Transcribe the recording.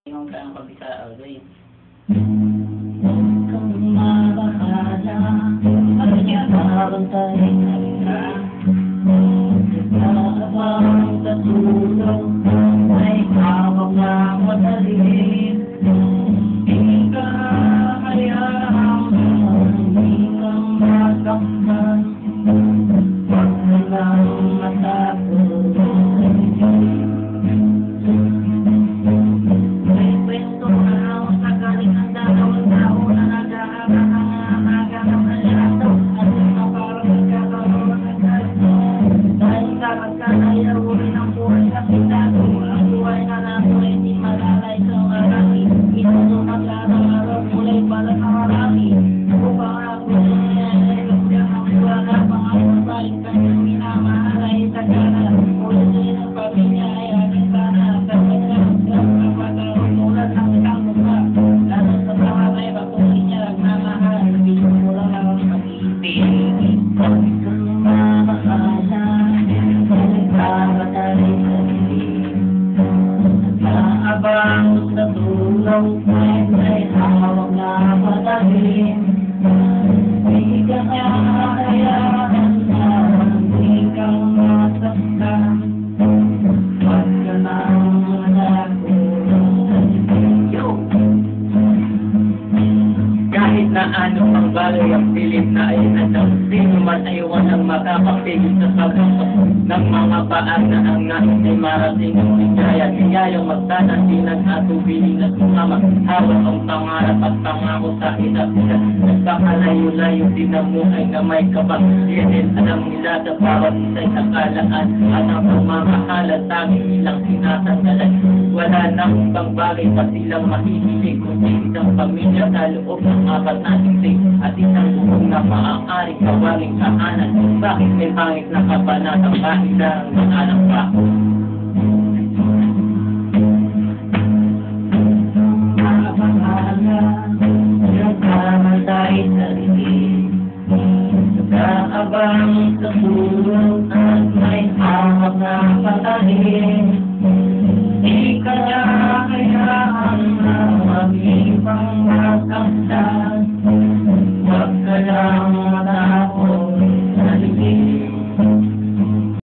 Yung kayang kabisa, guys. Kung mabakala, at nakabantay ka, nakabang sa tulong, ay hawak na madalim. Hindi ka hayaan, hindi kang masaktan, wag mo lang matakot. Abang sa tulong ay hawak na madalim. Hindi ka hayaan na hindi kang masaktan, wag ka nang matakot. Kahit na ano ang bagay ang pilit na ay nandang, sino man ay walang makakapigil sa pagkakas ng mga paan na ang nais ay marating ang ligaya. Kaya yung magtanasilan at tubilin at sumama, hawak ang pangarap at pangako sa isa't isa. Nagpakalayo-layo din ang buhay na may kabang. Yan din alam nila sa bawat isa'y nakalaan, at ang pagmamahalan tanging ilang sinatanggalan. Wala nang ibang bagay pa silang mahihilig, kundi isang pamilya sa loob ng apat na isig, at isang bubong na maaaring kawaging kaanan. Bakit may pangit na kabanatang kahit lang ng anak pa? Mabakala, nagkamantay sa lilim, nag-aabang sa tulong at may hawak na patalim.